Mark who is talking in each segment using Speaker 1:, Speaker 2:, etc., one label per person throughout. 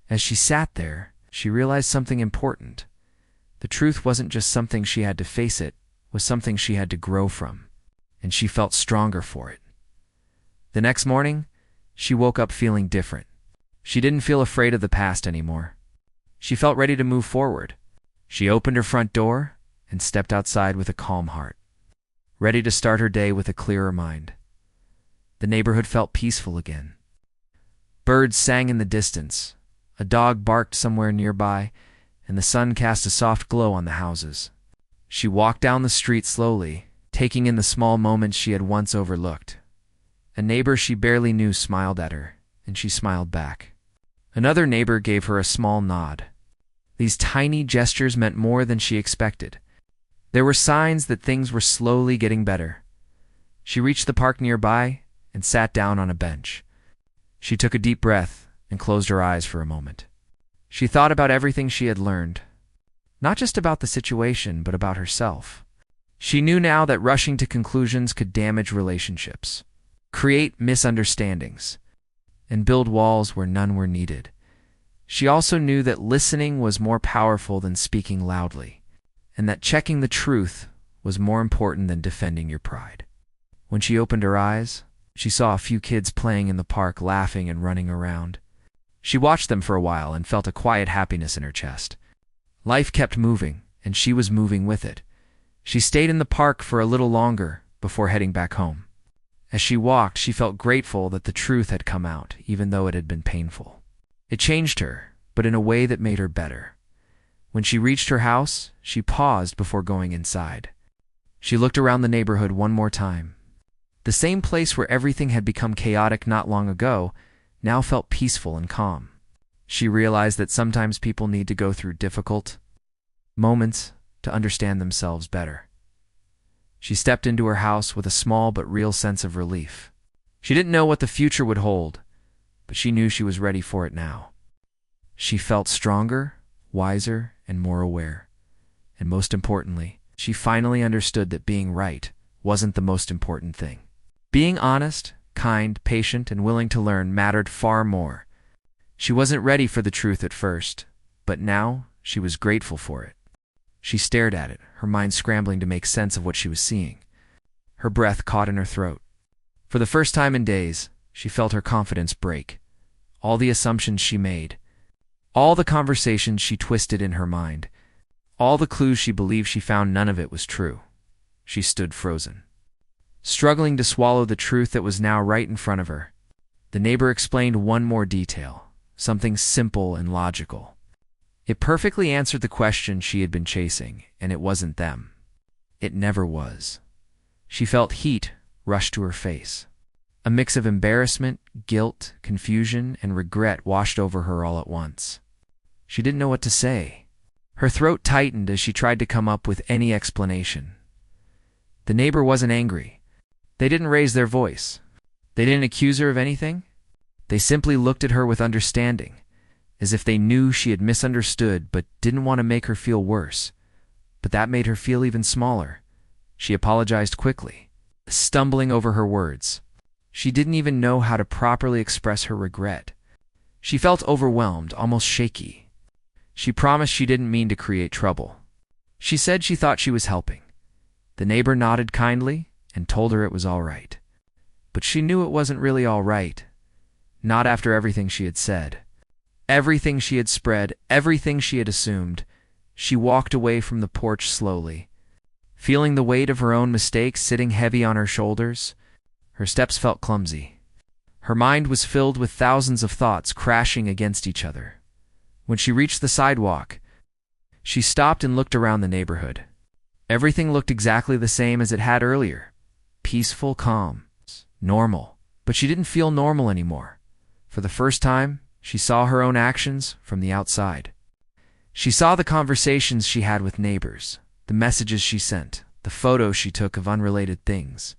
Speaker 1: As she sat there, she realized something important. The truth wasn't just something she had to face, it was something she had to grow from, and she felt stronger for it. The next morning, she woke up feeling different. She didn't feel afraid of the past anymore. She felt ready to move forward. She opened her front door and stepped outside with a calm heart, ready to start her day with a clearer mind. The neighborhood felt peaceful again. Birds sang in the distance, a dog barked somewhere nearby, and the sun cast a soft glow on the houses. She walked down the street slowly, taking in the small moments she had once overlooked. A neighbor she barely knew smiled at her, and she smiled back. Another neighbor gave her a small nod. These tiny gestures meant more than she expected. There were signs that things were slowly getting better. She reached the park nearby and sat down on a bench. She took a deep breath and closed her eyes for a moment. She thought about everything she had learned, not just about the situation, but about herself. She knew now that rushing to conclusions could damage relationships, create misunderstandings, and build walls where none were needed. She also knew that listening was more powerful than speaking loudly, and that checking the truth was more important than defending your pride. When she opened her eyes, she saw a few kids playing in the park, laughing and running around. She watched them for a while and felt a quiet happiness in her chest. Life kept moving, and she was moving with it. She stayed in the park for a little longer before heading back home. As she walked, she felt grateful that the truth had come out, even though it had been painful. It changed her, but in a way that made her better. When she reached her house, she paused before going inside. She looked around the neighborhood one more time. The same place where everything had become chaotic not long ago now felt peaceful and calm. She realized that sometimes people need to go through difficult moments to understand themselves better. She stepped into her house with a small but real sense of relief. She didn't know what the future would hold, but she knew she was ready for it now. She felt stronger, wiser, and more aware. And most importantly, she finally understood that being right wasn't the most important thing. Being honest, kind, patient, and willing to learn mattered far more. She wasn't ready for the truth at first, but now she was grateful for it. She stared at it, her mind scrambling to make sense of what she was seeing. Her breath caught in her throat. For the first time in days, she felt her confidence break. All the assumptions she made, all the conversations she twisted in her mind, all the clues she believed she found, none of it was true. She stood frozen, struggling to swallow the truth that was now right in front of her. The neighbor explained one more detail, something simple and logical. It perfectly answered the question she had been chasing, and it wasn't them. It never was. She felt heat rush to her face. A mix of embarrassment, guilt, confusion, and regret washed over her all at once. She didn't know what to say. Her throat tightened as she tried to come up with any explanation. The neighbor wasn't angry. They didn't raise their voice. They didn't accuse her of anything. They simply looked at her with understanding, as if they knew she had misunderstood but didn't want to make her feel worse. But that made her feel even smaller. She apologized quickly, stumbling over her words. She didn't even know how to properly express her regret. She felt overwhelmed, almost shaky. She promised she didn't mean to create trouble. She said she thought she was helping. The neighbor nodded kindly and told her it was all right. But she knew it wasn't really all right. Not after everything she had said. Everything she had spread, everything she had assumed. She walked away from the porch slowly, feeling the weight of her own mistakes sitting heavy on her shoulders. Her steps felt clumsy. Her mind was filled with thousands of thoughts crashing against each other. When she reached the sidewalk, she stopped and looked around the neighborhood. Everything looked exactly the same as it had earlier. Peaceful, calm, normal. But she didn't feel normal anymore. For the first time, she saw her own actions from the outside. She saw the conversations she had with neighbors, the messages she sent, the photos she took of unrelated things.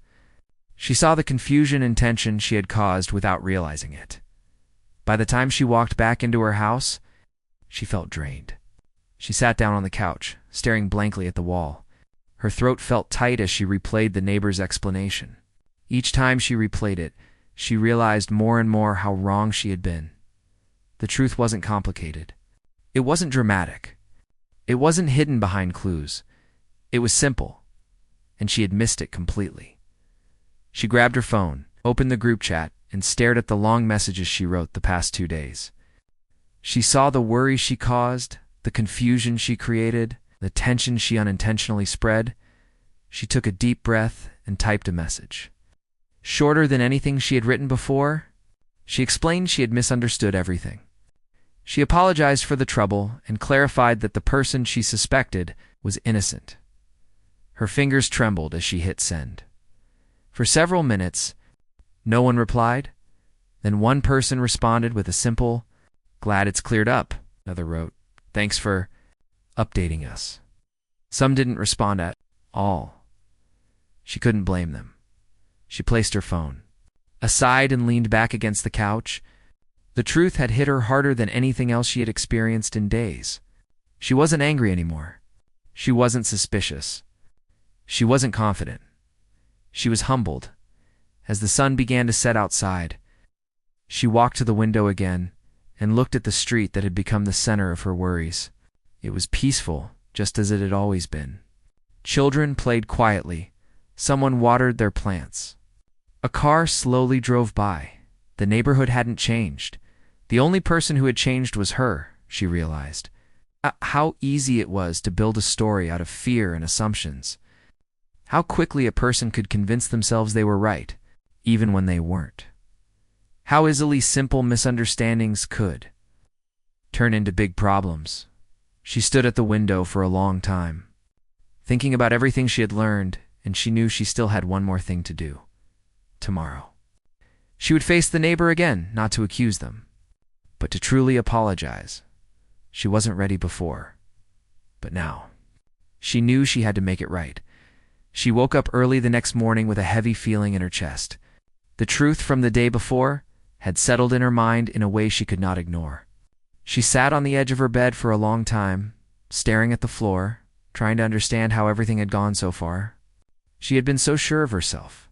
Speaker 1: She saw the confusion and tension she had caused without realizing it. By the time she walked back into her house, she felt drained. She sat down on the couch, staring blankly at the wall. Her throat felt tight as she replayed the neighbor's explanation. Each time she replayed it, she realized more and more how wrong she had been. The truth wasn't complicated. It wasn't dramatic. It wasn't hidden behind clues. It was simple, and she had missed it completely. She grabbed her phone, opened the group chat, and stared at the long messages she wrote the past 2 days. She saw the worry she caused, the confusion she created, the tension she unintentionally spread. She took a deep breath and typed a message. Shorter than anything she had written before, she explained she had misunderstood everything. She apologized for the trouble and clarified that the person she suspected was innocent. Her fingers trembled as she hit send. For several minutes, no one replied. Then one person responded with a simple, "Glad it's cleared up." Another wrote, "Thanks for updating us." Some didn't respond at all. She couldn't blame them. She placed her phone aside and leaned back against the couch. The truth had hit her harder than anything else she had experienced in days. She wasn't angry anymore. She wasn't suspicious. She wasn't confident. She was humbled. As the sun began to set outside, she walked to the window again and looked at the street that had become the center of her worries. It was peaceful, just as it had always been. Children played quietly. Someone watered their plants. A car slowly drove by. The neighborhood hadn't changed. The only person who had changed was her, she realized. How easy it was to build a story out of fear and assumptions. How quickly a person could convince themselves they were right, even when they weren't. How easily simple misunderstandings could turn into big problems. She stood at the window for a long time, thinking about everything she had learned, and she knew she still had one more thing to do. Tomorrow, she would face the neighbor again, not to accuse them, but to truly apologize. She wasn't ready before, but now, she knew she had to make it right. She woke up early the next morning with a heavy feeling in her chest. The truth from the day before had settled in her mind in a way she could not ignore. She sat on the edge of her bed for a long time, staring at the floor, trying to understand how everything had gone so far. She had been so sure of herself.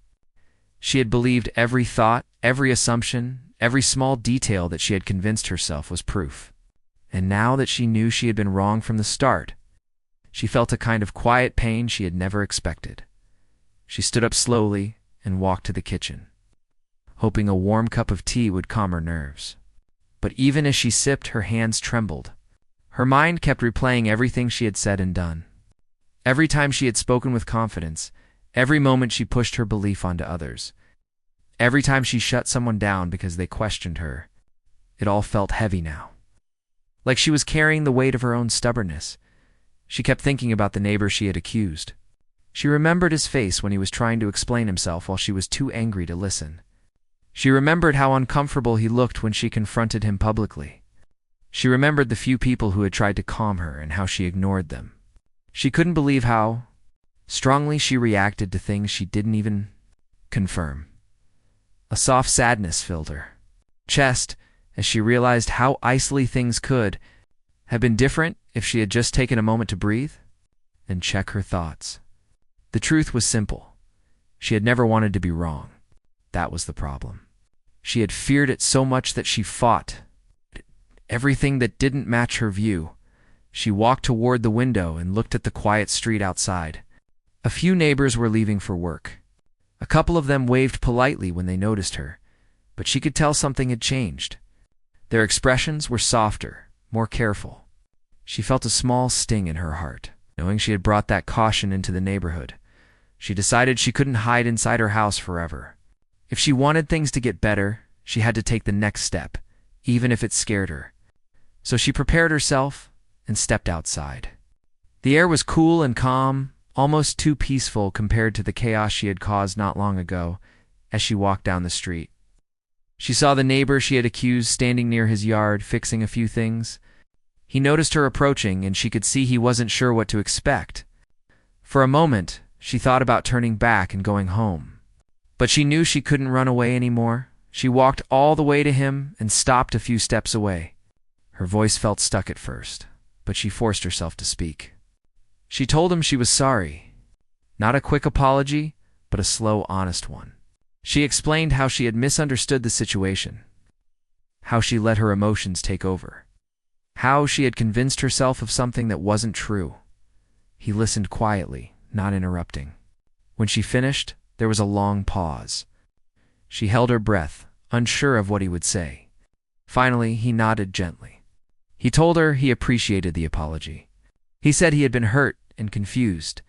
Speaker 1: She had believed every thought, every assumption, every small detail that she had convinced herself was proof. And now that she knew she had been wrong from the start, she felt a kind of quiet pain she had never expected. She stood up slowly and walked to the kitchen, hoping a warm cup of tea would calm her nerves. But even as she sipped, her hands trembled. Her mind kept replaying everything she had said and done. Every time she had spoken with confidence, every moment she pushed her belief onto others, every time she shut someone down because they questioned her, it all felt heavy now. Like she was carrying the weight of her own stubbornness. She kept thinking about the neighbor she had accused. She remembered his face when he was trying to explain himself while she was too angry to listen. She remembered how uncomfortable he looked when she confronted him publicly. She remembered the few people who had tried to calm her and how she ignored them. She couldn't believe how strongly she reacted to things she didn't even confirm. A soft sadness filled her chest as she realized how easily things could have been different if she had just taken a moment to breathe and check her thoughts. The truth was simple. She had never wanted to be wrong. That was the problem. She had feared it so much that she fought everything that didn't match her view. She walked toward the window and looked at the quiet street outside. A few neighbors were leaving for work. A couple of them waved politely when they noticed her, but she could tell something had changed. Their expressions were softer, more careful. She felt a small sting in her heart, knowing she had brought that caution into the neighborhood. She decided she couldn't hide inside her house forever. If she wanted things to get better, she had to take the next step, even if it scared her. So she prepared herself and stepped outside. The air was cool and calm, almost too peaceful compared to the chaos she had caused not long ago as she walked down the street. She saw the neighbor she had accused standing near his yard, fixing a few things. He noticed her approaching, and she could see he wasn't sure what to expect. For a moment, she thought about turning back and going home. But she knew she couldn't run away anymore. She walked all the way to him and stopped a few steps away. Her voice felt stuck at first, but she forced herself to speak. She told him she was sorry. Not a quick apology, but a slow, honest one. She explained how she had misunderstood the situation, how she let her emotions take over, how she had convinced herself of something that wasn't true. He listened quietly, not interrupting. When she finished, there was a long pause. She held her breath, unsure of what he would say. Finally, he nodded gently. He told her he appreciated the apology. He said he had been hurt and confused,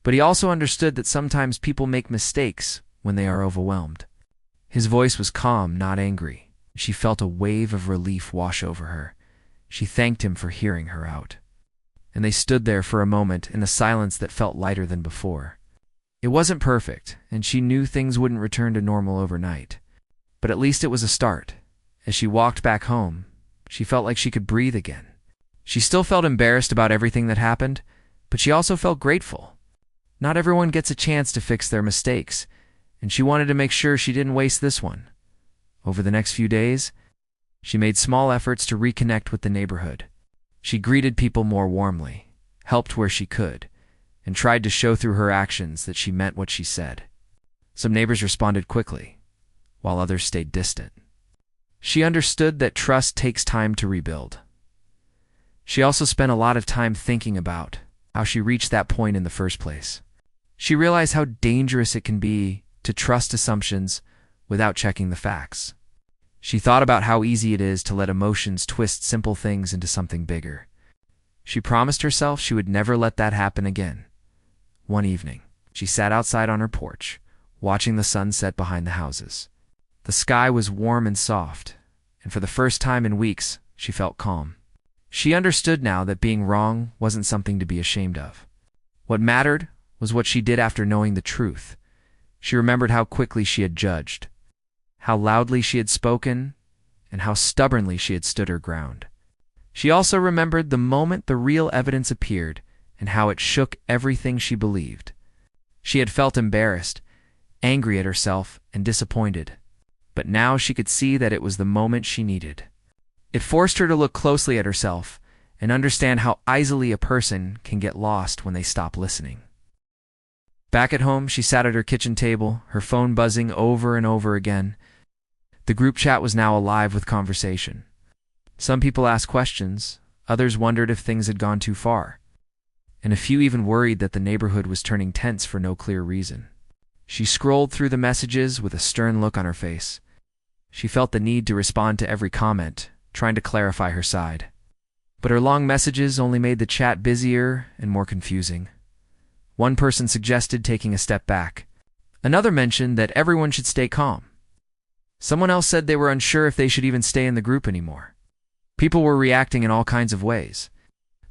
Speaker 1: but he also understood that sometimes people make mistakes when they are overwhelmed. His voice was calm, not angry. She felt a wave of relief wash over her. She thanked him for hearing her out. And they stood there for a moment in a silence that felt lighter than before. It wasn't perfect, and she knew things wouldn't return to normal overnight. But at least it was a start. As she walked back home, she felt like she could breathe again. She still felt embarrassed about everything that happened, but she also felt grateful. Not everyone gets a chance to fix their mistakes, and she wanted to make sure she didn't waste this one. Over the next few days, she made small efforts to reconnect with the neighborhood. She greeted people more warmly, helped where she could, and tried to show through her actions that she meant what she said. Some neighbors responded quickly, while others stayed distant. She understood that trust takes time to rebuild. She also spent a lot of time thinking about how she reached that point in the first place. She realized how dangerous it can be to trust assumptions without checking the facts. She thought about how easy it is to let emotions twist simple things into something bigger. She promised herself she would never let that happen again. One evening, she sat outside on her porch, watching the sun set behind the houses. The sky was warm and soft, and for the first time in weeks, she felt calm. She understood now that being wrong wasn't something to be ashamed of. What mattered was what she did after knowing the truth. She remembered how quickly she had judged, how loudly she had spoken, and how stubbornly she had stood her ground. She also remembered the moment the real evidence appeared and how it shook everything she believed. She had felt embarrassed, angry at herself, and disappointed. But now she could see that it was the moment she needed. It forced her to look closely at herself and understand how easily a person can get lost when they stop listening. Back at home, she sat at her kitchen table, her phone buzzing over and over again. The group chat was now alive with conversation. Some people asked questions, others wondered if things had gone too far, and a few even worried that the neighborhood was turning tense for no clear reason. She scrolled through the messages with a stern look on her face. She felt the need to respond to every comment, trying to clarify her side. But her long messages only made the chat busier and more confusing. One person suggested taking a step back. Another mentioned that everyone should stay calm. Someone else said they were unsure if they should even stay in the group anymore. People were reacting in all kinds of ways.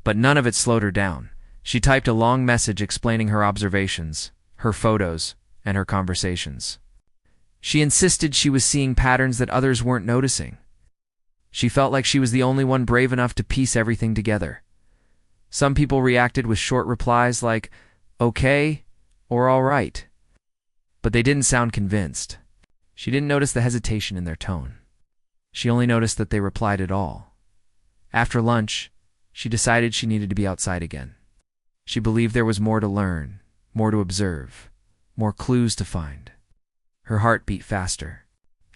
Speaker 1: But none of it slowed her down. She typed a long message explaining her observations, her photos, and her conversations. She insisted she was seeing patterns that others weren't noticing. She felt like she was the only one brave enough to piece everything together. Some people reacted with short replies like, "Okay," or "all right." But they didn't sound convinced. She didn't notice the hesitation in their tone. She only noticed that they replied at all. After lunch, she decided she needed to be outside again. She believed there was more to learn, more to observe, more clues to find. Her heart beat faster.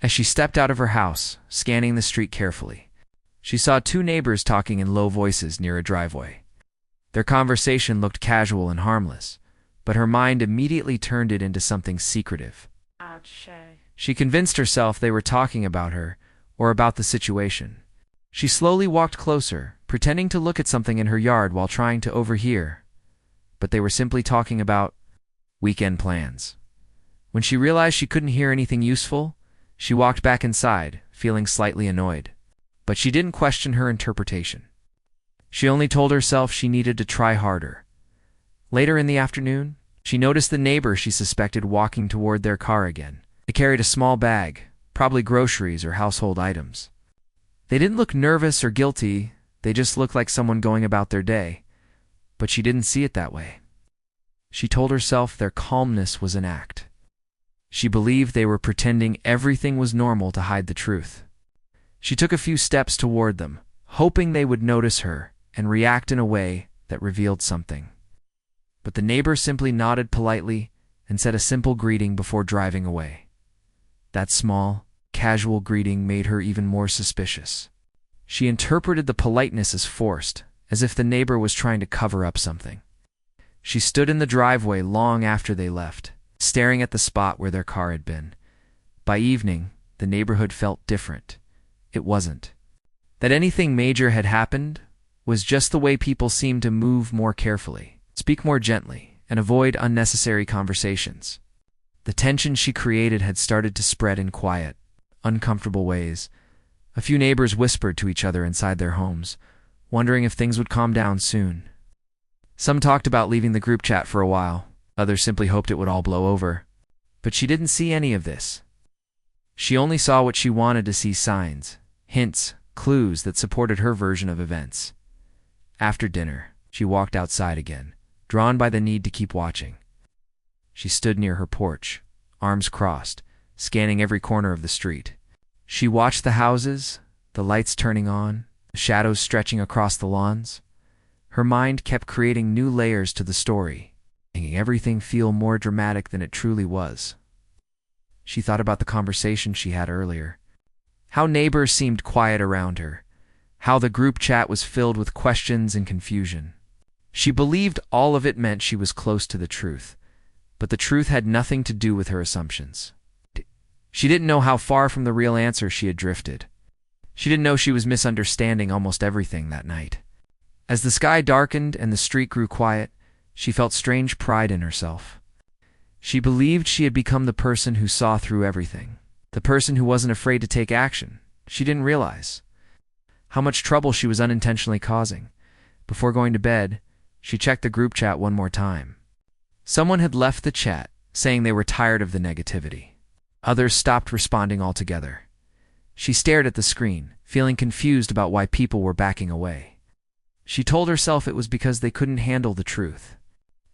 Speaker 1: As she stepped out of her house, scanning the street carefully, she saw two neighbors talking in low voices near a driveway. Their conversation looked casual and harmless, but her mind immediately turned it into something secretive.
Speaker 2: Ouch.
Speaker 1: She convinced herself they were talking about her or about the situation. She slowly walked closer, pretending to look at something in her yard while trying to overhear. But they were simply talking about weekend plans. When she realized she couldn't hear anything useful, she walked back inside, feeling slightly annoyed. But she didn't question her interpretation. She only told herself she needed to try harder. Later in the afternoon, she noticed the neighbor she suspected walking toward their car again. They carried a small bag, probably groceries or household items. They didn't look nervous or guilty, they just looked like someone going about their day. But she didn't see it that way. She told herself their calmness was an act. She believed they were pretending everything was normal to hide the truth. She took a few steps toward them, hoping they would notice her and react in a way that revealed something. But the neighbor simply nodded politely and said a simple greeting before driving away. That small, casual greeting made her even more suspicious. She interpreted the politeness as forced, as if the neighbor was trying to cover up something. She stood in the driveway long after they left, staring at the spot where their car had been. By evening, the neighborhood felt different. It wasn't that anything major had happened, was just the way people seemed to move more carefully, speak more gently, and avoid unnecessary conversations. The tension she created had started to spread in quiet, uncomfortable ways. A few neighbors whispered to each other inside their homes, wondering if things would calm down soon. Some talked about leaving the group chat for a while, others simply hoped it would all blow over. But she didn't see any of this. She only saw what she wanted to see: signs, hints, clues that supported her version of events. After dinner, she walked outside again, drawn by the need to keep watching. She stood near her porch, arms crossed, scanning every corner of the street. She watched the houses, the lights turning on, the shadows stretching across the lawns. Her mind kept creating new layers to the story, making everything feel more dramatic than it truly was. She thought about the conversation she had earlier. How neighbors seemed quiet around her. How the group chat was filled with questions and confusion. She believed all of it meant she was close to the truth, but the truth had nothing to do with her assumptions. She didn't know how far from the real answer she had drifted. She didn't know she was misunderstanding almost everything that night. As the sky darkened and the street grew quiet, she felt strange pride in herself. She believed she had become the person who saw through everything, the person who wasn't afraid to take action. She didn't realize how much trouble she was unintentionally causing. Before going to bed, she checked the group chat one more time. Someone had left the chat, saying they were tired of the negativity. Others stopped responding altogether. She stared at the screen, feeling confused about why people were backing away. She told herself it was because they couldn't handle the truth.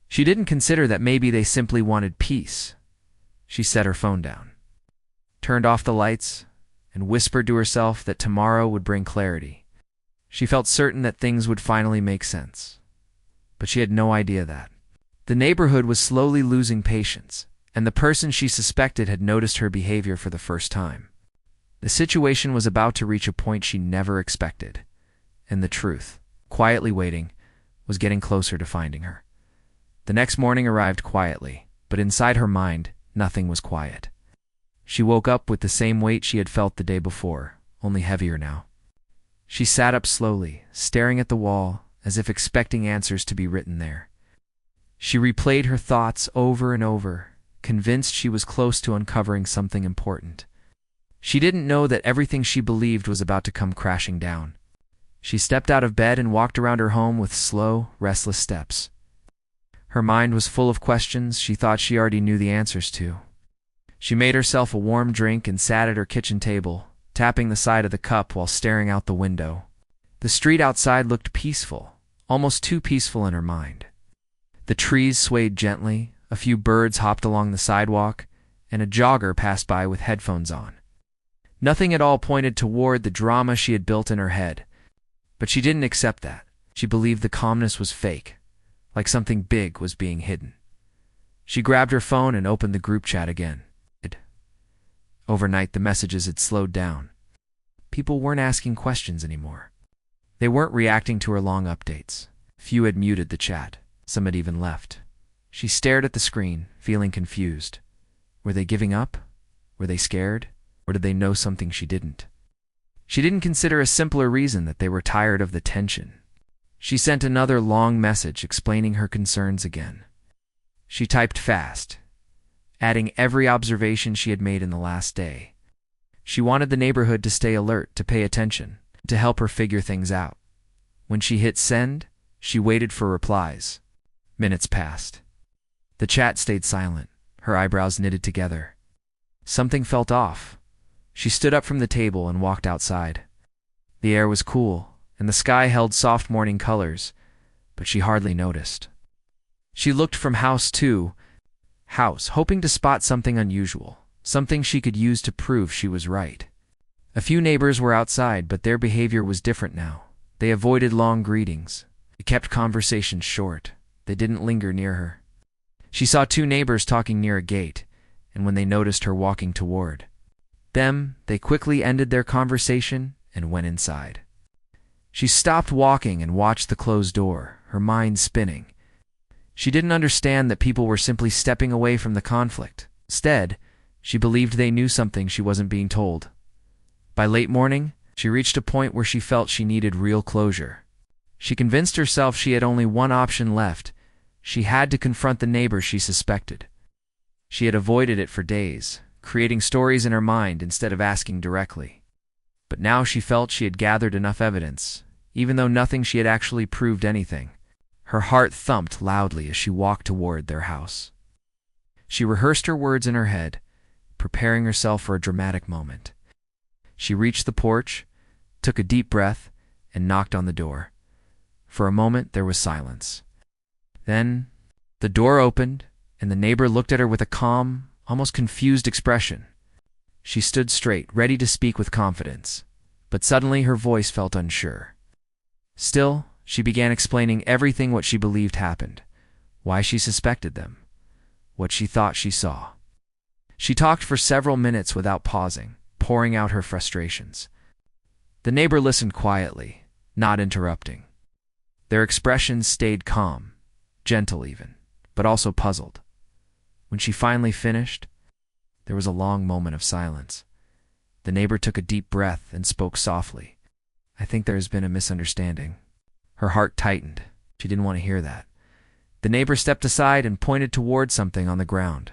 Speaker 1: She didn't consider that maybe they simply wanted peace. She set her phone down, turned off the lights, and whispered to herself that tomorrow would bring clarity. She felt certain that things would finally make sense. But she had no idea that the neighborhood was slowly losing patience, and the person she suspected had noticed her behavior for the first time. The situation was about to reach a point she never expected, and the truth, quietly waiting, was getting closer to finding her. The next morning arrived quietly, but inside her mind, nothing was quiet. She woke up with the same weight she had felt the day before, only heavier now. She sat up slowly, staring at the wall, as if expecting answers to be written there. She replayed her thoughts over and over, convinced she was close to uncovering something important. She didn't know that everything she believed was about to come crashing down. She stepped out of bed and walked around her home with slow, restless steps. Her mind was full of questions she thought she already knew the answers to. She made herself a warm drink and sat at her kitchen table, tapping the side of the cup while staring out the window. The street outside looked peaceful, almost too peaceful in her mind. The trees swayed gently, a few birds hopped along the sidewalk, and a jogger passed by with headphones on. Nothing at all pointed toward the drama she had built in her head, but she didn't accept that. She believed the calmness was fake, like something big was being hidden. She grabbed her phone and opened the group chat again. Overnight, the messages had slowed down. People weren't asking questions anymore. They weren't reacting to her long updates. Few had muted the chat. Some had even left. She stared at the screen, feeling confused. Were they giving up? Were they scared? Or did they know something she didn't? She didn't consider a simpler reason that they were tired of the tension. She sent another long message explaining her concerns again. She typed fast, adding every observation she had made in the last day. She wanted the neighborhood to stay alert, to pay attention, to help her figure things out. When she hit send, she waited for replies. Minutes passed. The chat stayed silent, her eyebrows knitted together. Something felt off. She stood up from the table and walked outside. The air was cool, and the sky held soft morning colors, but she hardly noticed. She looked from house to house, hoping to spot something unusual, something she could use to prove she was right. A few neighbors were outside, but their behavior was different now. They avoided long greetings. They kept conversations short. They didn't linger near her. She saw two neighbors talking near a gate, and when they noticed her walking toward, They quickly ended their conversation and went inside. She stopped walking and watched the closed door, her mind spinning. She didn't understand that people were simply stepping away from the conflict. Instead, she believed they knew something she wasn't being told. By late morning, she reached a point where she felt she needed real closure. She convinced herself she had only one option left. She had to confront the neighbor she suspected. She had avoided it for days, creating stories in her mind instead of asking directly. But now she felt she had gathered enough evidence, even though nothing she had actually proved anything. Her heart thumped loudly as she walked toward their house. She rehearsed her words in her head, preparing herself for a dramatic moment. She reached the porch, took a deep breath, and knocked on the door. For a moment, there was silence. Then, the door opened, and the neighbor looked at her with a calm, almost confused expression. She stood straight, ready to speak with confidence, but suddenly her voice felt unsure. Still, she began explaining everything what she believed happened, why she suspected them, what she thought she saw. She talked for several minutes without pausing, pouring out her frustrations. The neighbor listened quietly, not interrupting. Their expressions stayed calm, gentle even, but also puzzled. When she finally finished, there was a long moment of silence. The neighbor took a deep breath and spoke softly. "I think there has been a misunderstanding." Her heart tightened. She didn't want to hear that. The neighbor stepped aside and pointed toward something on the ground.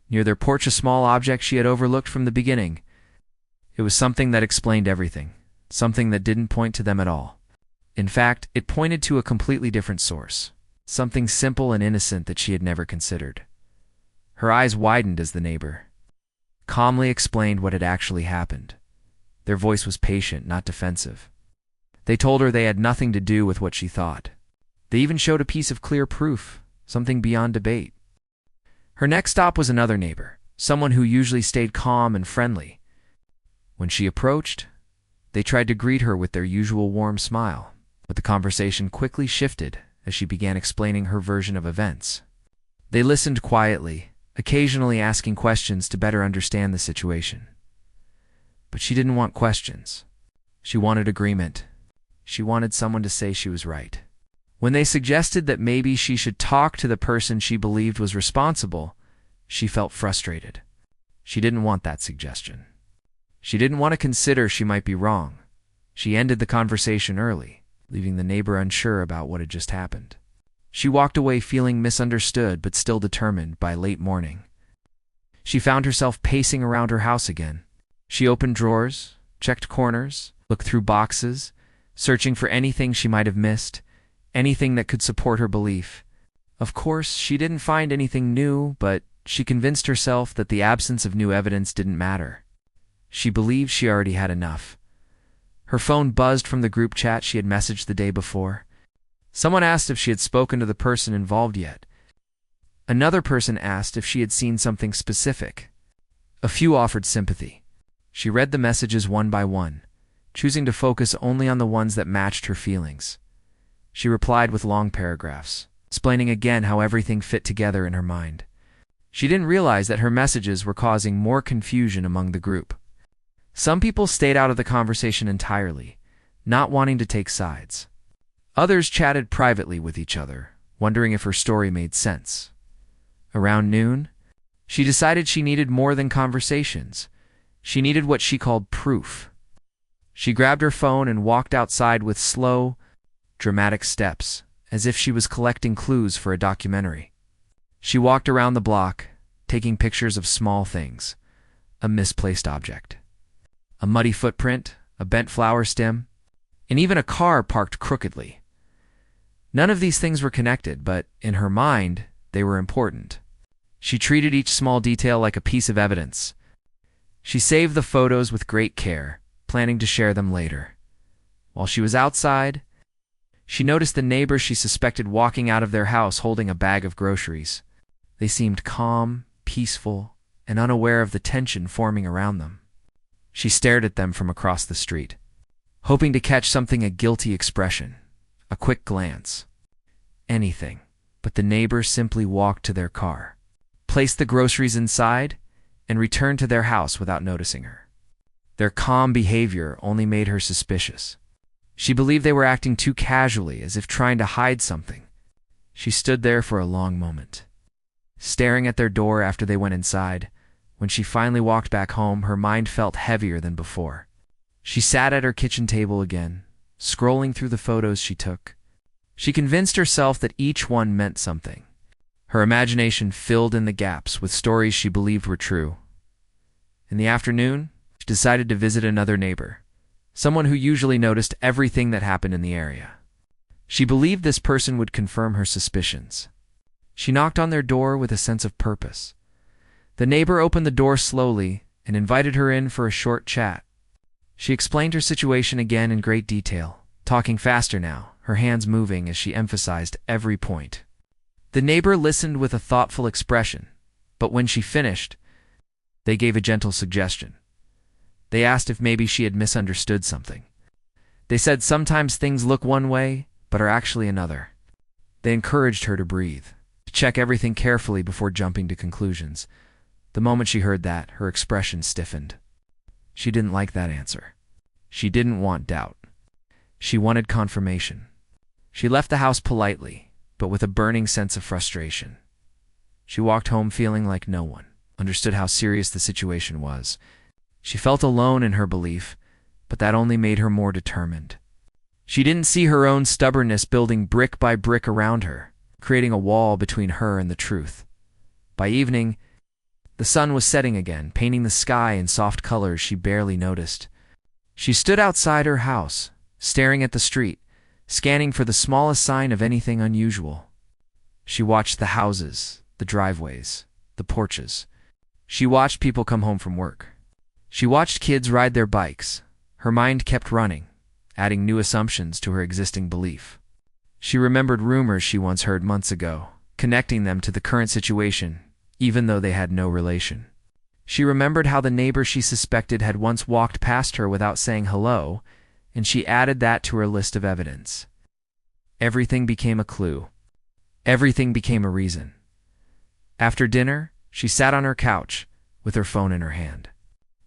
Speaker 1: Near their porch, a small object she had overlooked from the beginning. It was something that explained everything, something that didn't point to them at all. In fact, it pointed to a completely different source, something simple and innocent that she had never considered. Her eyes widened as the neighbor calmly explained what had actually happened. Their voice was patient, not defensive. They told her they had nothing to do with what she thought. They even showed a piece of clear proof, something beyond debate. Her next stop was another neighbor, someone who usually stayed calm and friendly. When she approached, they tried to greet her with their usual warm smile, but the conversation quickly shifted as she began explaining her version of events. They listened quietly, occasionally asking questions to better understand the situation. But she didn't want questions. She wanted agreement. She wanted someone to say she was right. When they suggested that maybe she should talk to the person she believed was responsible, she felt frustrated. She didn't want that suggestion. She didn't want to consider she might be wrong. She ended the conversation early, leaving the neighbor unsure about what had just happened. She walked away feeling misunderstood but still determined. By late morning, she found herself pacing around her house again. She opened drawers, checked corners, looked through boxes, searching for anything she might have missed, anything that could support her belief. Of course, she didn't find anything new, but she convinced herself that the absence of new evidence didn't matter. She believed she already had enough. Her phone buzzed from the group chat she had messaged the day before. Someone asked if she had spoken to the person involved yet. Another person asked if she had seen something specific. A few offered sympathy. She read the messages one by one, choosing to focus only on the ones that matched her feelings. She replied with long paragraphs, explaining again how everything fit together in her mind. She didn't realize that her messages were causing more confusion among the group. Some people stayed out of the conversation entirely, not wanting to take sides. Others chatted privately with each other, wondering if her story made sense. Around noon, she decided she needed more than conversations. She needed what she called proof. She grabbed her phone and walked outside with slow, dramatic steps, as if she was collecting clues for a documentary. She walked around the block, taking pictures of small things: a misplaced object, a muddy footprint, a bent flower stem, and even a car parked crookedly. None of these things were connected, but in her mind, they were important. She treated each small detail like a piece of evidence. She saved the photos with great care, planning to share them later. While she was outside, she noticed the neighbor she suspected walking out of their house holding a bag of groceries. They seemed calm, peaceful, and unaware of the tension forming around them. She stared at them from across the street, hoping to catch something, a guilty expression, a quick glance, anything. But the neighbor simply walked to their car, placed the groceries inside, and returned to their house without noticing her. Their calm behavior only made her suspicious. She believed they were acting too casually, as if trying to hide something. She stood there for a long moment, staring at their door after they went inside. When she finally walked back home, her mind felt heavier than before. She sat at her kitchen table again, scrolling through the photos she took. She convinced herself that each one meant something. Her imagination filled in the gaps with stories she believed were true. In the afternoon, she decided to visit another neighbor, someone who usually noticed everything that happened in the area. She believed this person would confirm her suspicions. She knocked on their door with a sense of purpose. The neighbor opened the door slowly and invited her in for a short chat. She explained her situation again in great detail, talking faster now, her hands moving as she emphasized every point. The neighbor listened with a thoughtful expression, but when she finished, they gave a gentle suggestion. They asked if maybe she had misunderstood something. They said sometimes things look one way, but are actually another. They encouraged her to breathe, to check everything carefully before jumping to conclusions. The moment she heard that, her expression stiffened. She didn't like that answer. She didn't want doubt. She wanted confirmation. She left the house politely, but with a burning sense of frustration. She walked home feeling like no one understood how serious the situation was. She felt alone in her belief, but that only made her more determined. She didn't see her own stubbornness building brick by brick around her, creating a wall between her and the truth. By evening, the sun was setting again, painting the sky in soft colors she barely noticed. She stood outside her house, staring at the street, scanning for the smallest sign of anything unusual. She watched the houses, the driveways, the porches. She watched people come home from work. She watched kids ride their bikes. Her mind kept running, adding new assumptions to her existing belief. She remembered rumors she once heard months ago, connecting them to the current situation, even though they had no relation. She remembered how the neighbor she suspected had once walked past her without saying hello, and she added that to her list of evidence. Everything became a clue. Everything became a reason. After dinner, she sat on her couch, with her phone in her hand.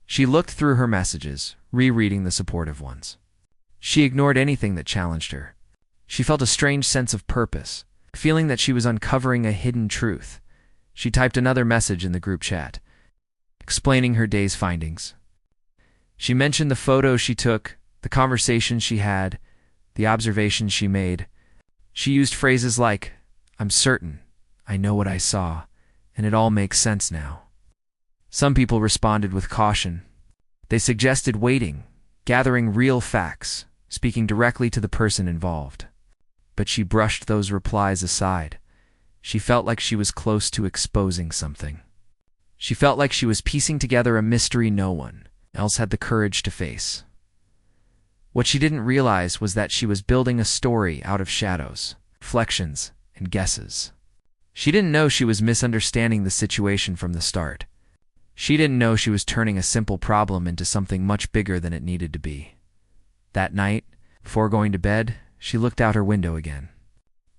Speaker 1: She looked through her messages, rereading the supportive ones. She ignored anything that challenged her. She felt a strange sense of purpose, feeling that she was uncovering a hidden truth. She typed another message in the group chat, explaining her day's findings. She mentioned the photos she took, the conversations she had, the observations she made. She used phrases like, "I'm certain, I know what I saw, and it all makes sense now." Some people responded with caution. They suggested waiting, gathering real facts, speaking directly to the person involved. But she brushed those replies aside. She felt like she was close to exposing something. She felt like she was piecing together a mystery no one else had the courage to face. What she didn't realize was that she was building a story out of shadows, reflections, and guesses. She didn't know she was misunderstanding the situation from the start. She didn't know she was turning a simple problem into something much bigger than it needed to be. That night, before going to bed, she looked out her window again.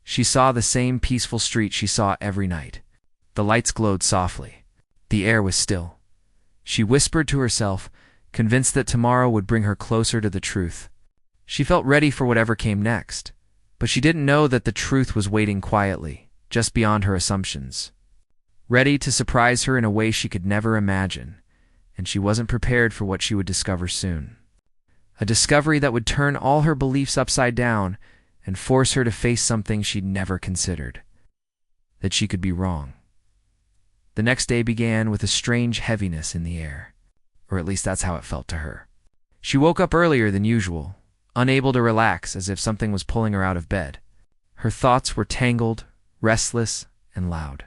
Speaker 1: She saw the same peaceful street she saw every night. The lights glowed softly. The air was still. She whispered to herself, convinced that tomorrow would bring her closer to the truth. She felt ready for whatever came next, but she didn't know that the truth was waiting quietly, just beyond her assumptions, ready to surprise her in a way she could never imagine, and she wasn't prepared for what she would discover soon. A discovery that would turn all her beliefs upside down and force her to face something she'd never considered, that she could be wrong. The next day began with a strange heaviness in the air, or at least that's how it felt to her. She woke up earlier than usual, unable to relax, as if something was pulling her out of bed. Her thoughts were tangled, restless, and loud.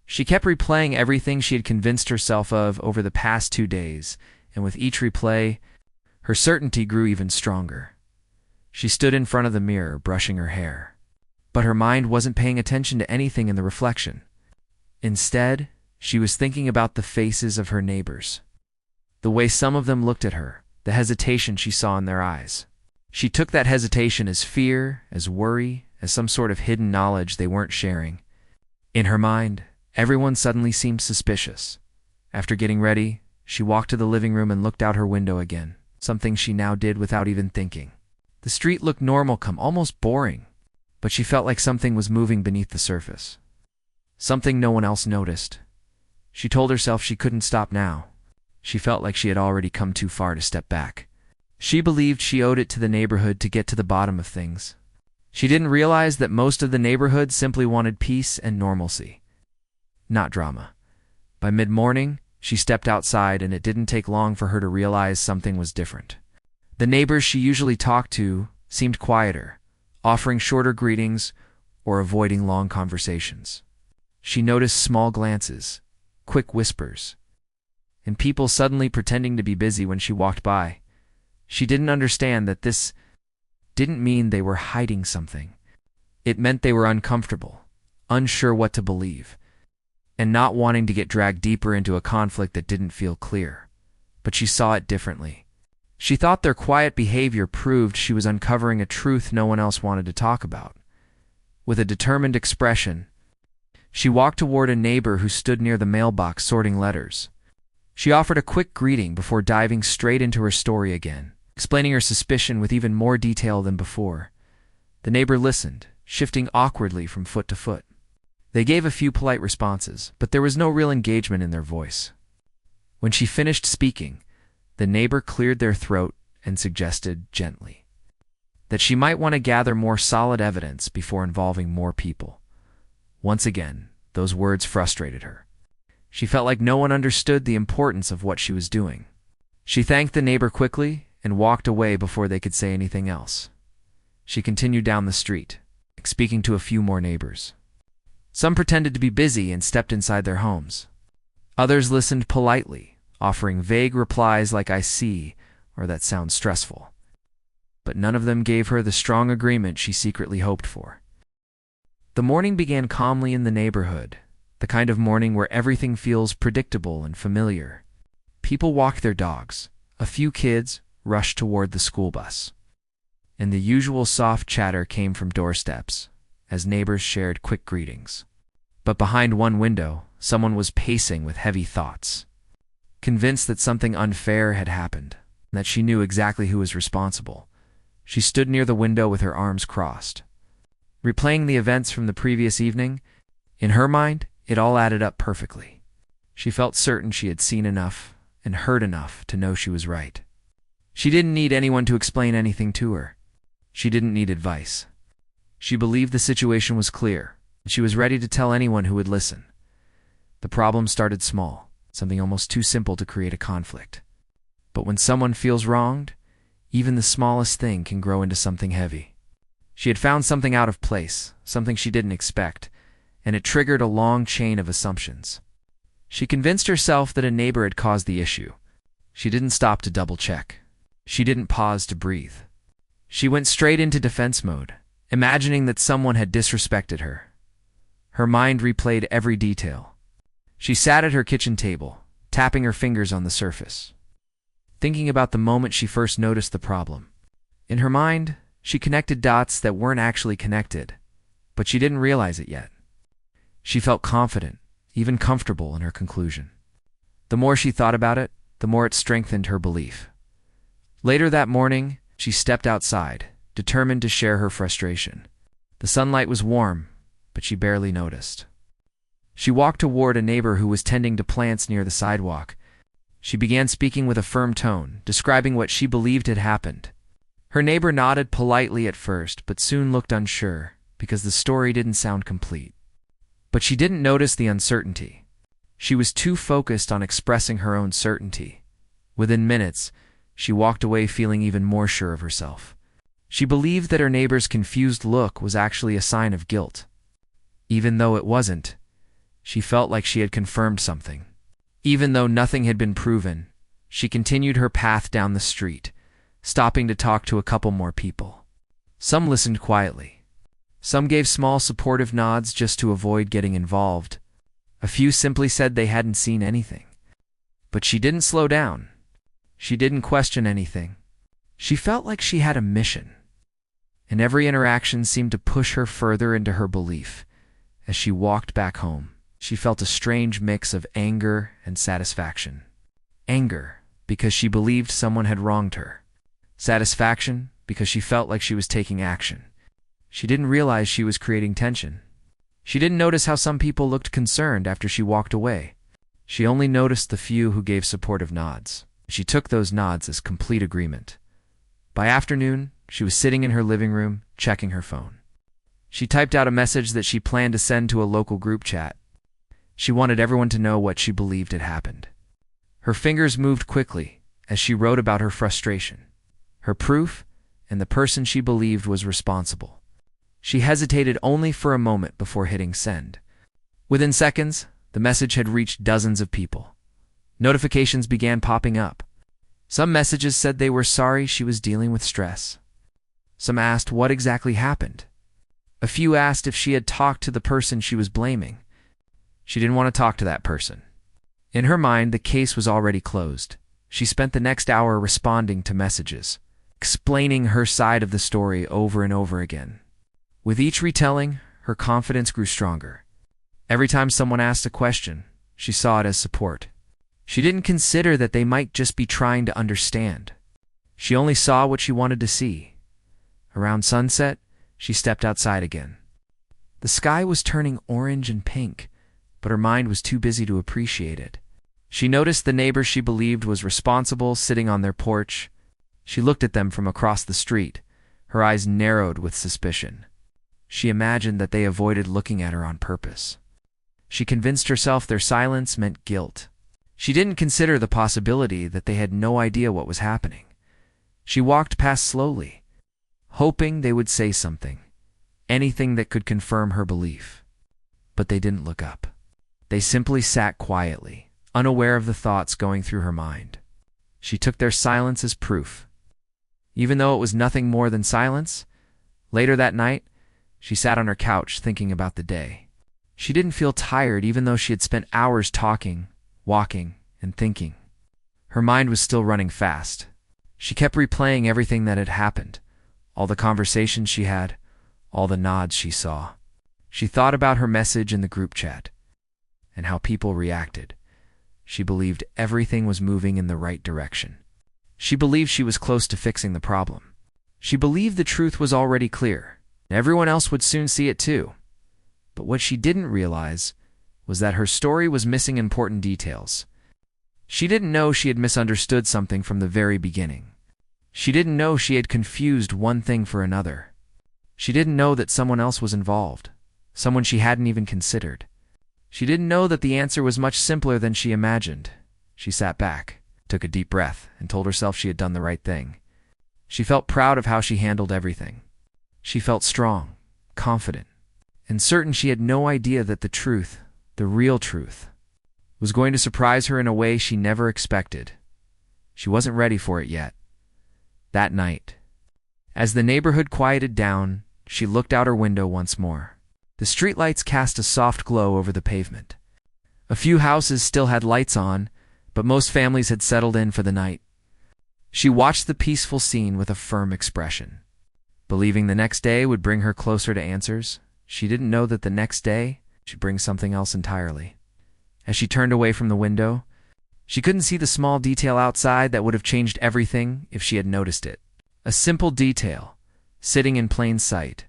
Speaker 1: She kept replaying everything she had convinced herself of over the past 2 days, and with each replay, her certainty grew even stronger. She stood in front of the mirror, brushing her hair. But her mind wasn't paying attention to anything in the reflection. Instead, she was thinking about the faces of her neighbors. The way some of them looked at her, the hesitation she saw in their eyes. She took that hesitation as fear, as worry, as some sort of hidden knowledge they weren't sharing. In her mind, everyone suddenly seemed suspicious. After getting ready, She walked to the living room and looked out her window again, something she now did without even thinking. The street looked normal, almost boring, but she felt like something was moving beneath the surface. Something no one else noticed. She told herself she couldn't stop now. She felt like she had already come too far to step back. She believed she owed it to the neighborhood to get to the bottom of things. She didn't realize that most of the neighborhood simply wanted peace and normalcy, not drama. By mid-morning, she stepped outside, and it didn't take long for her to realize something was different. The neighbors she usually talked to seemed quieter, offering shorter greetings or avoiding long conversations. She noticed small glances, quick whispers, and people suddenly pretending to be busy when she walked by. She didn't understand that this didn't mean they were hiding something. It meant they were uncomfortable, unsure what to believe, and not wanting to get dragged deeper into a conflict that didn't feel clear. But she saw it differently. She thought their quiet behavior proved she was uncovering a truth no one else wanted to talk about. With a determined expression, she walked toward a neighbor who stood near the mailbox sorting letters. She offered a quick greeting before diving straight into her story again, explaining her suspicion with even more detail than before. The neighbor listened, shifting awkwardly from foot to foot. They gave a few polite responses, but there was no real engagement in their voice. When she finished speaking, the neighbor cleared their throat and suggested gently that she might want to gather more solid evidence before involving more people. Once again, those words frustrated her. She felt like no one understood the importance of what she was doing. She thanked the neighbor quickly and walked away before they could say anything else. She continued down the street, speaking to a few more neighbors. Some pretended to be busy and stepped inside their homes. Others listened politely, offering vague replies like "I see" or "that sounds stressful." But none of them gave her the strong agreement she secretly hoped for. The morning began calmly in the neighborhood, the kind of morning where everything feels predictable and familiar. People walked their dogs, a few kids rushed toward the school bus, and the usual soft chatter came from doorsteps as neighbors shared quick greetings. But behind one window, someone was pacing with heavy thoughts. Convinced that something unfair had happened, and that she knew exactly who was responsible, she stood near the window with her arms crossed. Replaying the events from the previous evening, in her mind, it all added up perfectly. She felt certain she had seen enough and heard enough to know she was right. She didn't need anyone to explain anything to her. She didn't need advice. She believed the situation was clear, and she was ready to tell anyone who would listen. The problem started small, something almost too simple to create a conflict. But when someone feels wronged, even the smallest thing can grow into something heavy. She had found something out of place, something she didn't expect, and it triggered a long chain of assumptions. She convinced herself that a neighbor had caused the issue. She didn't stop to double-check. She didn't pause to breathe. She went straight into defense mode, imagining that someone had disrespected her. Her mind replayed every detail. She sat at her kitchen table, tapping her fingers on the surface, thinking about the moment she first noticed the problem. In her mind, she connected dots that weren't actually connected, but she didn't realize it yet. She felt confident, even comfortable in her conclusion. The more she thought about it, the more it strengthened her belief. Later that morning, she stepped outside, determined to share her frustration. The sunlight was warm, but she barely noticed. She walked toward a neighbor who was tending to plants near the sidewalk. She began speaking with a firm tone, describing what she believed had happened. Her neighbor nodded politely at first, but soon looked unsure, because the story didn't sound complete. But she didn't notice the uncertainty. She was too focused on expressing her own certainty. Within minutes, she walked away feeling even more sure of herself. She believed that her neighbor's confused look was actually a sign of guilt. Even though it wasn't, she felt like she had confirmed something. Even though nothing had been proven, she continued her path down the street, stopping to talk to a couple more people. Some listened quietly. Some gave small supportive nods just to avoid getting involved. A few simply said they hadn't seen anything. But she didn't slow down. She didn't question anything. She felt like she had a mission, and every interaction seemed to push her further into her belief. As she walked back home, she felt a strange mix of anger and satisfaction. Anger, because she believed someone had wronged her. Satisfaction, because she felt like she was taking action. She didn't realize she was creating tension. She didn't notice how some people looked concerned after she walked away. She only noticed the few who gave supportive nods. She took those nods as complete agreement. By afternoon, she was sitting in her living room, checking her phone. She typed out a message that she planned to send to a local group chat. She wanted everyone to know what she believed had happened. Her fingers moved quickly as she wrote about her frustration, her proof, and the person she believed was responsible. She hesitated only for a moment before hitting send. Within seconds, the message had reached dozens of people. Notifications began popping up. Some messages said they were sorry she was dealing with stress. Some asked what exactly happened. A few asked if she had talked to the person she was blaming. She didn't want to talk to that person. In her mind, the case was already closed. She spent the next hour responding to messages, explaining her side of the story over and over again. With each retelling, her confidence grew stronger. Every time someone asked a question, she saw it as support. She didn't consider that they might just be trying to understand. She only saw what she wanted to see. Around sunset, she stepped outside again. The sky was turning orange and pink, but her mind was too busy to appreciate it. She noticed the neighbor she believed was responsible sitting on their porch. She looked at them from across the street, her eyes narrowed with suspicion. She imagined that they avoided looking at her on purpose. She convinced herself their silence meant guilt. She didn't consider the possibility that they had no idea what was happening. She walked past slowly, hoping they would say something, anything that could confirm her belief. But they didn't look up. They simply sat quietly, unaware of the thoughts going through her mind. She took their silence as proof. Even though it was nothing more than silence, later that night, she sat on her couch thinking about the day. She didn't feel tired even though she had spent hours talking, walking, and thinking. Her mind was still running fast. She kept replaying everything that had happened, all the conversations she had, all the nods she saw. She thought about her message in the group chat and how people reacted. She believed everything was moving in the right direction. She believed she was close to fixing the problem. She believed the truth was already clear. Everyone else would soon see it too. But what she didn't realize was that her story was missing important details. She didn't know she had misunderstood something from the very beginning. She didn't know she had confused one thing for another. She didn't know that someone else was involved, someone she hadn't even considered. She didn't know that the answer was much simpler than she imagined. She sat back, took a deep breath, and told herself she had done the right thing. She felt proud of how she handled everything. She felt strong, confident, and certain she had no idea that the truth, the real truth, was going to surprise her in a way she never expected. She wasn't ready for it yet. That night, as the neighborhood quieted down, she looked out her window once more. The streetlights cast a soft glow over the pavement. A few houses still had lights on, but most families had settled in for the night. She watched the peaceful scene with a firm expression. Believing the next day would bring her closer to answers, she didn't know that the next day she'd bring something else entirely. As she turned away from the window, she couldn't see the small detail outside that would have changed everything if she had noticed it. A simple detail, sitting in plain sight,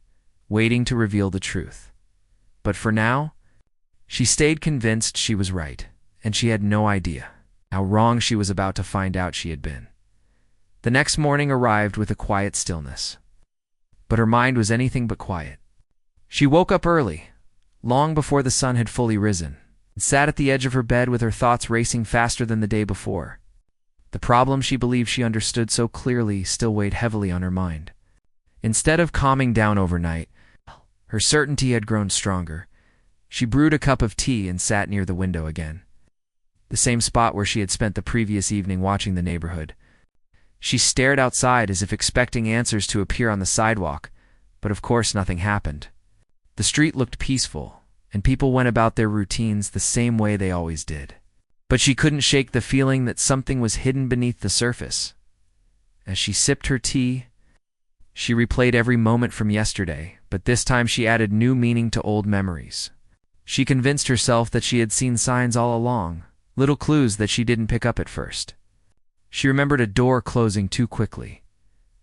Speaker 1: waiting to reveal the truth. But for now, she stayed convinced she was right, and she had no idea how wrong she was about to find out she had been. The next morning arrived with a quiet stillness. But her mind was anything but quiet. She woke up early, long before the sun had fully risen, and sat at the edge of her bed with her thoughts racing faster than the day before. The problem she believed she understood so clearly still weighed heavily on her mind. Instead of calming down overnight, her certainty had grown stronger. She brewed a cup of tea and sat near the window again, the same spot where she had spent the previous evening watching the neighborhood. She stared outside as if expecting answers to appear on the sidewalk, but of course nothing happened. The street looked peaceful, and people went about their routines the same way they always did. But she couldn't shake the feeling that something was hidden beneath the surface. As she sipped her tea, she replayed every moment from yesterday, but this time she added new meaning to old memories. She convinced herself that she had seen signs all along, little clues that she didn't pick up at first. She remembered a door closing too quickly,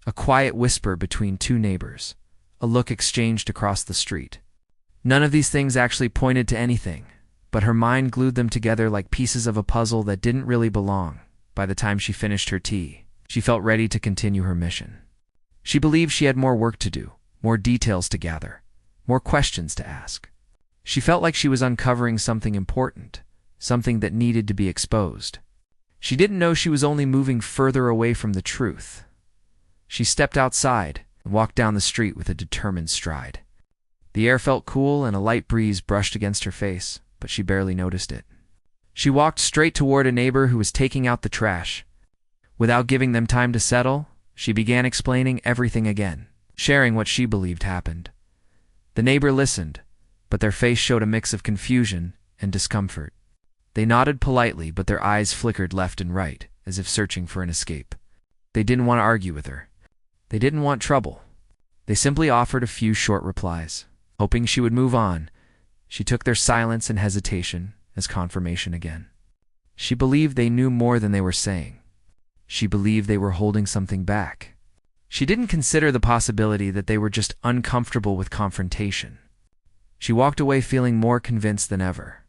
Speaker 1: a quiet whisper between two neighbors, a look exchanged across the street. None of these things actually pointed to anything, but her mind glued them together like pieces of a puzzle that didn't really belong. By the time she finished her tea, she felt ready to continue her mission. She believed she had more work to do, more details to gather, more questions to ask. She felt like she was uncovering something important, something that needed to be exposed. She didn't know she was only moving further away from the truth. She stepped outside and walked down the street with a determined stride. The air felt cool and a light breeze brushed against her face, but she barely noticed it. She walked straight toward a neighbor who was taking out the trash. Without giving them time to settle, she began explaining everything again, sharing what she believed happened. The neighbor listened, but their face showed a mix of confusion and discomfort. They nodded politely, but their eyes flickered left and right, as if searching for an escape. They didn't want to argue with her. They didn't want trouble. They simply offered a few short replies. Hoping she would move on, she took their silence and hesitation as confirmation again. She believed they knew more than they were saying. She believed they were holding something back. She didn't consider the possibility that they were just uncomfortable with confrontation. She walked away feeling more convinced than ever.